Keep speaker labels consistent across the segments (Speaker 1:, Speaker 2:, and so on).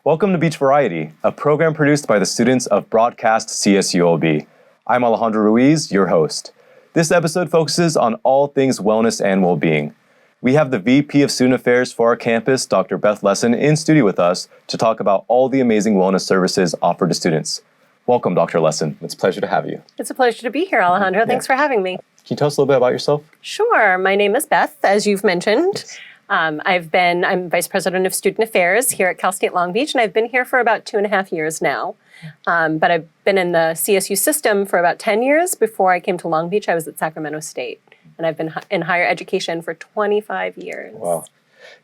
Speaker 1: Welcome to Beach Variety, a program produced by the students of Broadcast CSULB. I'm Alejandro Ruiz, your host. This episode focuses on all things wellness and well-being. We have the VP of Student Affairs for our campus, Dr. Beth Lesen, in studio with us to talk about all the amazing wellness services offered to students. Welcome, Dr. Lesen. It's a pleasure to have you.
Speaker 2: It's a pleasure to be here, Alejandro. Thanks for having me.
Speaker 1: Can you tell us a little bit about yourself?
Speaker 2: Sure. My name is Beth, as you've mentioned. Yes. I'm Vice President of Student Affairs here at Cal State Long Beach, and I've been here for about 2.5 years now. But I've been in the CSU system for about 10 years. Before I came to Long Beach, I was at Sacramento State, and I've been in higher education for 25 years.
Speaker 1: Wow.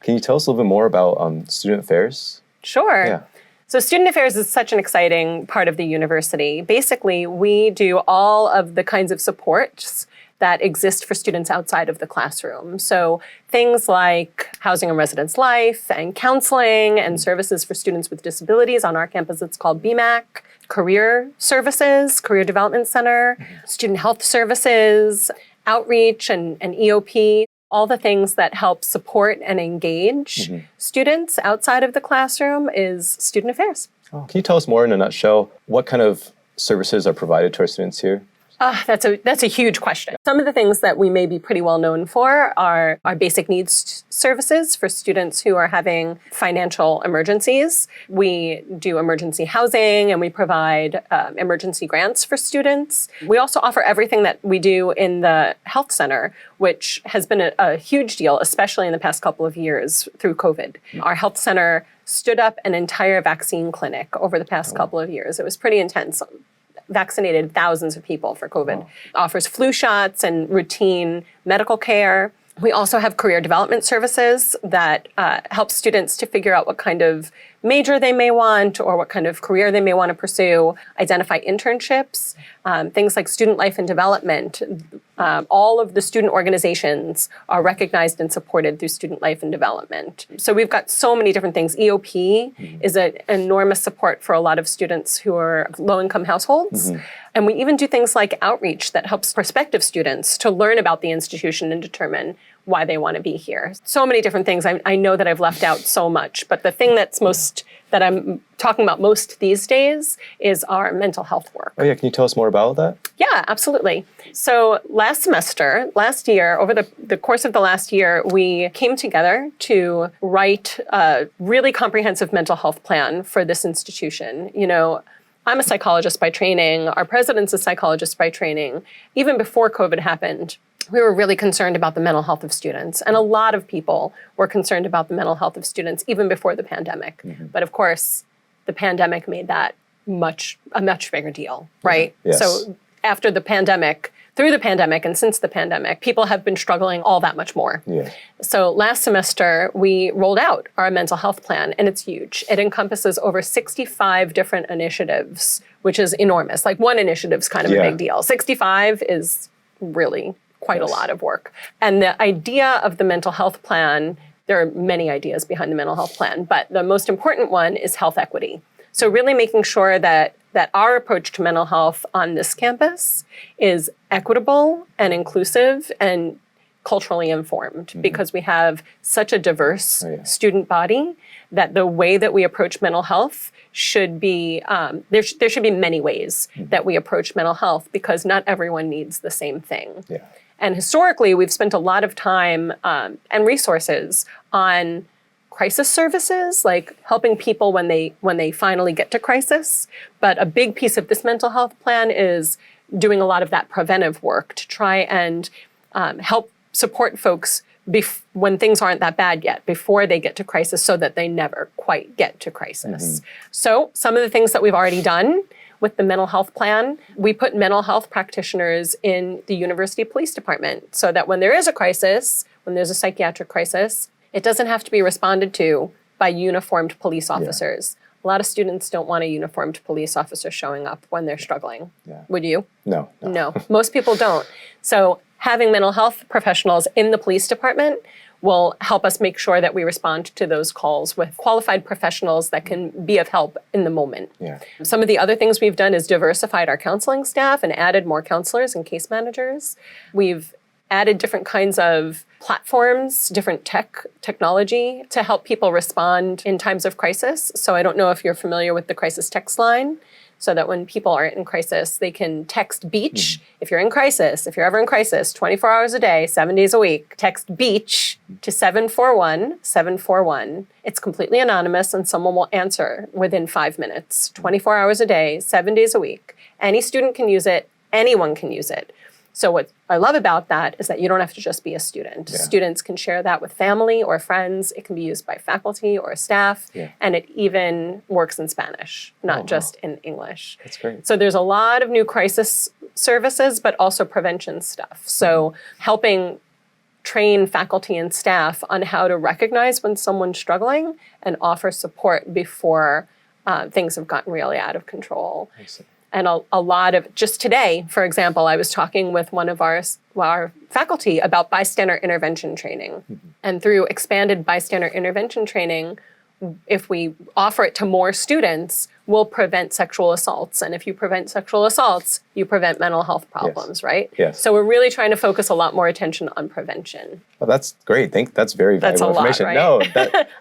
Speaker 1: Can you tell us a little bit more about Student Affairs?
Speaker 2: Sure.
Speaker 1: Yeah.
Speaker 2: So Student Affairs is such an exciting part of the university. Basically, we do all of the kinds of supports that exist for students outside of the classroom. So things like housing and residence life and counseling and services for students with disabilities. On our campus, it's called BMAC. Career services, Career Development Center, student health services, outreach and EOP. All the things that help support and engage students outside of the classroom is Student Affairs.
Speaker 1: Oh. Can you tell us more in a nutshell, what kind of services are provided to our students here?
Speaker 2: That's a huge question. Some of the things that we may be pretty well known for are our basic needs services for students who are having financial emergencies. We do emergency housing and we provide emergency grants for students. We also offer everything that we do in the health center, which has been a huge deal, especially in the past couple of years through COVID. Our health center stood up an entire vaccine clinic over the past couple of years. It was pretty intense. Vaccinated thousands of people for COVID. Wow. Offers flu shots and routine medical care. We also have career development services that help students to figure out what kind of major they may want or what kind of career they may want to pursue, identify internships, things like student life and development. All of the student organizations are recognized and supported through student life and development. So we've got so many different things. EOP is an enormous support for a lot of students who are low-income households. And we even do things like outreach that helps prospective students to learn about the institution and determine why they want to be here. So many different things. I know that I've left out so much, but the thing that I'm talking about most these days is our mental health work.
Speaker 1: Oh yeah, can you tell us more about that?
Speaker 2: Yeah, absolutely. So last year, over the course of the last year, we came together to write a really comprehensive mental health plan for this institution. You know, I'm a psychologist by training. Our president's a psychologist by training. Even before COVID happened, we were really concerned about the mental health of students. And a lot of people were concerned about the mental health of students even before the pandemic. But of course, the pandemic made that a much bigger deal, right?
Speaker 1: Yes.
Speaker 2: So after the pandemic, through the pandemic and since the pandemic, people have been struggling all that much more. Yeah. So last semester, we rolled out our mental health plan, and it's huge. It encompasses over 65 different initiatives, which is enormous. Like one initiative's kind of a big deal. 65 is really quite a lot of work. And the idea of the mental health plan, there are many ideas behind the mental health plan, but the most important one is health equity. So really making sure that our approach to mental health on this campus is equitable and inclusive and culturally informed, because we have such a diverse student body that the way that we approach mental health should be, there should be many ways that we approach mental health, because not everyone needs the same thing. Yeah. And historically, we've spent a lot of time and resources on crisis services, like helping people when they finally get to crisis. But a big piece of this mental health plan is doing a lot of that preventive work to try and help support folks when things aren't that bad yet, before they get to crisis, so that they never quite get to crisis. So some of the things that we've already done with the mental health plan, we put mental health practitioners in the university police department, so that when there is a crisis, when there's a psychiatric crisis, it doesn't have to be responded to by uniformed police officers. A lot of students don't want a uniformed police officer showing up when they're struggling. Would you?
Speaker 1: No.
Speaker 2: No, most people don't. So having mental health professionals in the police department will help us make sure that we respond to those calls with qualified professionals that can be of help in the moment.
Speaker 1: Yeah.
Speaker 2: Some of the other things we've done is diversified our counseling staff and added more counselors and case managers. We've added different kinds of platforms, different technology to help people respond in times of crisis. So I don't know if you're familiar with the crisis text line, so that when people are in crisis, they can text beach. If you're in crisis, if you're ever in crisis, 24 hours a day, 7 days a week, text beach to 741-741. It's completely anonymous and someone will answer within 5 minutes, 24 hours a day, 7 days a week. Any student can use it, anyone can use it. So what I love about that is that you don't have to just be a student.
Speaker 1: Yeah.
Speaker 2: Students can share that with family or friends. It can be used by faculty or staff.
Speaker 1: Yeah.
Speaker 2: And it even works in Spanish, not just in English.
Speaker 1: That's great.
Speaker 2: So there's a lot of new crisis services, but also prevention stuff. So helping train faculty and staff on how to recognize when someone's struggling and offer support before things have gotten really out of control.
Speaker 1: I see.
Speaker 2: And a lot of, just today, for example, I was talking with one of our faculty about bystander intervention training. And through expanded bystander intervention training, if we offer it to more students, we'll prevent sexual assaults. And if you prevent sexual assaults, you prevent mental health problems, right?
Speaker 1: Yes.
Speaker 2: So we're really trying to focus a lot more attention on prevention.
Speaker 1: Well, that's great. That's very valuable information.
Speaker 2: Right?
Speaker 1: No,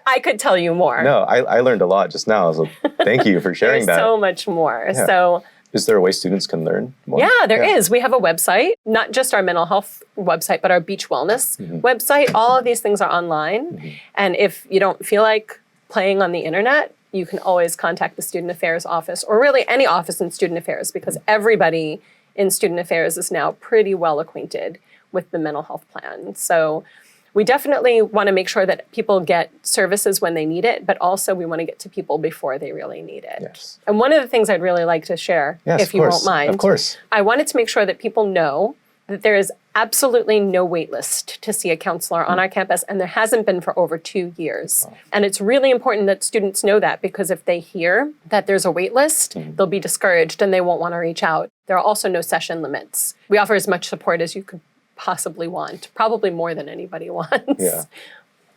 Speaker 2: I could tell you more.
Speaker 1: No, I learned a lot just now. So thank you for sharing that.
Speaker 2: There's so much more.
Speaker 1: Yeah.
Speaker 2: So
Speaker 1: is there a way students can learn more?
Speaker 2: Yeah, there is. We have a website, not just our mental health website, but our beach wellness website. All of these things are online. And if you don't feel like playing on the internet, you can always contact the Student Affairs office, or really any office in Student Affairs, because everybody in Student Affairs is now pretty well acquainted with the mental health plan. So we definitely want to make sure that people get services when they need it, but also we want to get to people before they really need it.
Speaker 1: Yes.
Speaker 2: And one of the things I'd really like to share, if you won't mind,
Speaker 1: of course,
Speaker 2: I wanted to make sure that people know that there is absolutely no wait list to see a counselor on our campus, and there hasn't been for over 2 years. And it's really important that students know that, because if they hear that there's a wait list, they'll be discouraged and they won't want to reach out. There are also no session limits. We offer as much support as you could possibly want, probably more than anybody wants.
Speaker 1: Yeah.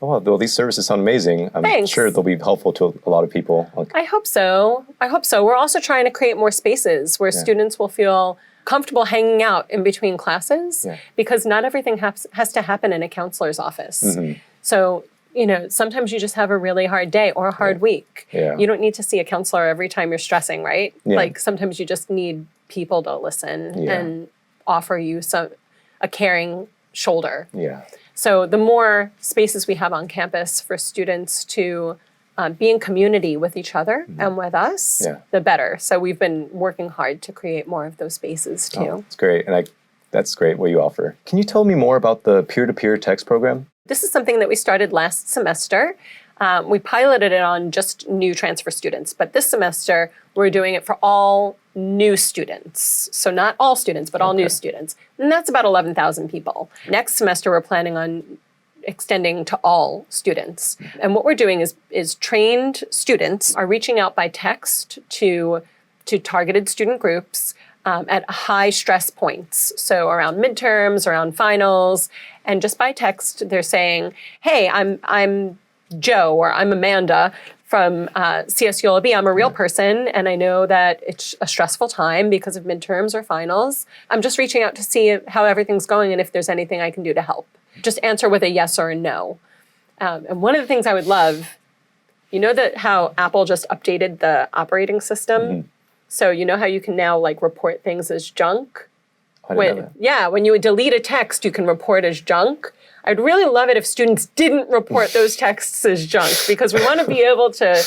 Speaker 1: Well, these services sound amazing. I'm sure they'll be helpful to a lot of people.
Speaker 2: I hope so. We're also trying to create more spaces where students will feel comfortable hanging out in between classes, because not everything has to happen in a counselor's office. So, sometimes you just have a really hard day or a hard week.
Speaker 1: Yeah.
Speaker 2: You don't need to see a counselor every time you're stressing, right?
Speaker 1: Yeah.
Speaker 2: Like sometimes you just need people to listen and offer you a caring shoulder.
Speaker 1: Yeah.
Speaker 2: So the more spaces we have on campus for students to be in community with each other and with us, the better. So we've been working hard to create more of those spaces too.
Speaker 1: That's great. And that's great what you offer. Can you tell me more about the peer-to-peer text program?
Speaker 2: This is something that we started last semester. We piloted it on just new transfer students, but this semester we're doing it for all new students. So not all students, but all new students. And that's about 11,000 people. Next semester we're planning on extending to all students. And what we're doing is trained students are reaching out by text to targeted student groups at high stress points. So around midterms, around finals, and just by text they're saying, hey, I'm Joe, or I'm Amanda from CSULB. I'm a real person, and I know that it's a stressful time because of midterms or finals. I'm just reaching out to see how everything's going and if there's anything I can do to help. Just answer with a yes or a no. And one of the things I would love, how Apple just updated the operating system? So you know how you can now report things as junk?
Speaker 1: I didn't know that.
Speaker 2: Yeah, when you delete a text, you can report as junk. I'd really love it if students didn't report those texts as junk, because we want to be able to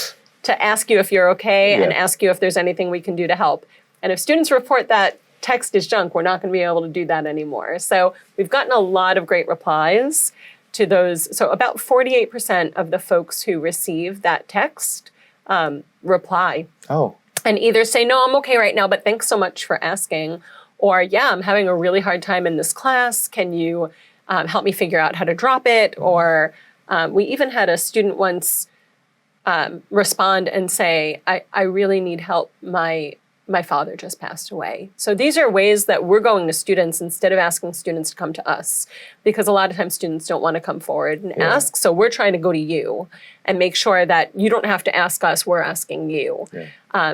Speaker 2: ask you if you're okay and ask you if there's anything we can do to help. And if students report that text as junk, we're not going to be able to do that anymore. So we've gotten a lot of great replies to those. So about 48% of the folks who receive that text reply.
Speaker 1: Oh.
Speaker 2: And either say, no, I'm okay right now, but thanks so much for asking. Or, yeah, I'm having a really hard time in this class. Can you help me figure out how to drop it? Or we even had a student once respond and say, I really need help. My my father just passed away. So these are ways that we're going to students instead of asking students to come to us, because a lot of times students don't want to come forward and ask. So we're trying to go to you and make sure that you don't have to ask us, we're asking you.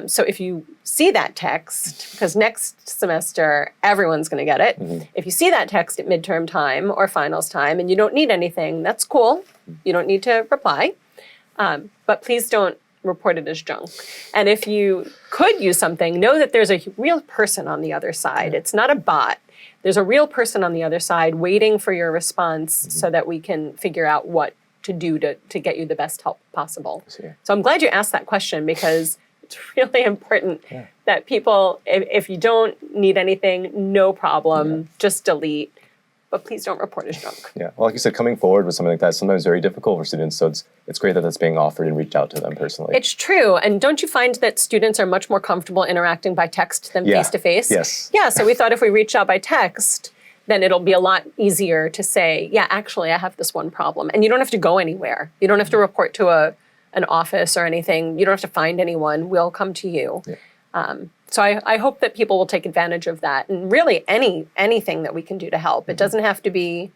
Speaker 2: So if you see that text, because next semester, everyone's going to get it. If you see that text at midterm time or finals time and you don't need anything, that's cool. You don't need to reply. But please don't report it as junk. And if you could use something, know that there's a real person on the other side. It's not a bot. There's a real person on the other side waiting for your response so that we can figure out what to do to get you the best help possible. So I'm glad you asked that question, because it's really important that people, if you don't need anything, no problem, just delete. But please don't report as junk.
Speaker 1: Well, like you said, coming forward with something like that is sometimes very difficult for students. So it's great that that's being offered and reached out to them personally.
Speaker 2: It's true. And don't you find that students are much more comfortable interacting by text than face-to-face?
Speaker 1: Yes.
Speaker 2: Yeah, so we thought if we reach out by text, then it'll be a lot easier to say, yeah, actually, I have this one problem. And you don't have to go anywhere. You don't have to report to an office or anything. You don't have to find anyone. We'll come to you. So I hope that people will take advantage of that, and really anything that we can do to help. It doesn't have to be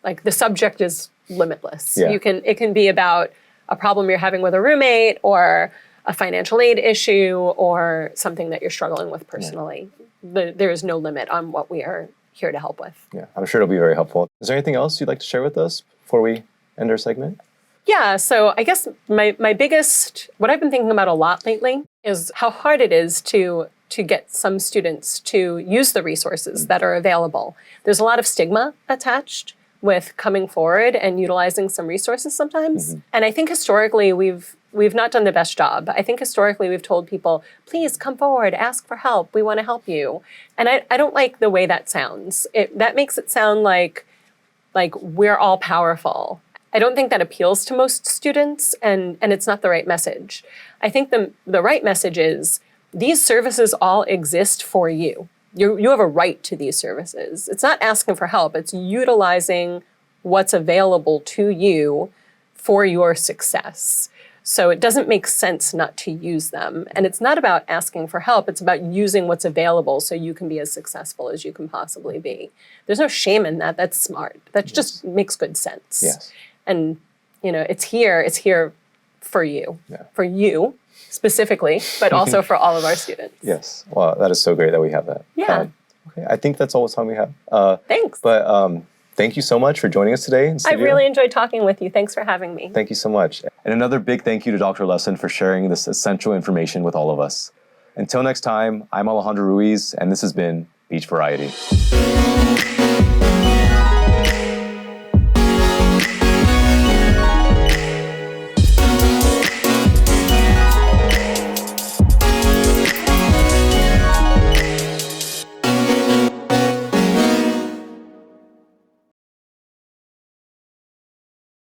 Speaker 2: like the subject is limitless. It can be about a problem you're having with a roommate, or a financial aid issue, or something that you're struggling with personally. There is no limit on what we are here to help with.
Speaker 1: I'm sure it'll be very helpful. Is there anything else you'd like to share with us before we end our segment?
Speaker 2: Yeah, so I guess my biggest, what I've been thinking about a lot lately is how hard it is to get some students to use the resources that are available. There's a lot of stigma attached with coming forward and utilizing some resources sometimes. And I think historically we've not done the best job. I think historically we've told people, please come forward, ask for help, we want to help you. And I don't like the way that sounds. That makes it sound like we're all powerful. I don't think that appeals to most students, and it's not the right message. I think the right message is, these services all exist for you. You have a right to these services. It's not asking for help, it's utilizing what's available to you for your success. So it doesn't make sense not to use them. And it's not about asking for help, it's about using what's available so you can be as successful as you can possibly be. There's no shame in that, that's smart. That just makes good sense. And it's here for you. For you specifically, but also for all of our students.
Speaker 1: Yes. Well, that is so great that we have that.
Speaker 2: Okay,
Speaker 1: I think that's all the time we have.
Speaker 2: Thanks.
Speaker 1: But thank you so much for joining us today in
Speaker 2: I
Speaker 1: studio.
Speaker 2: really enjoyed talking with you. Thanks for having me.
Speaker 1: Thank you so much. And another big thank you to Dr. Lesen for sharing this essential information with all of us. Until next time, I'm Alejandro Ruiz, and this has been Beach Variety.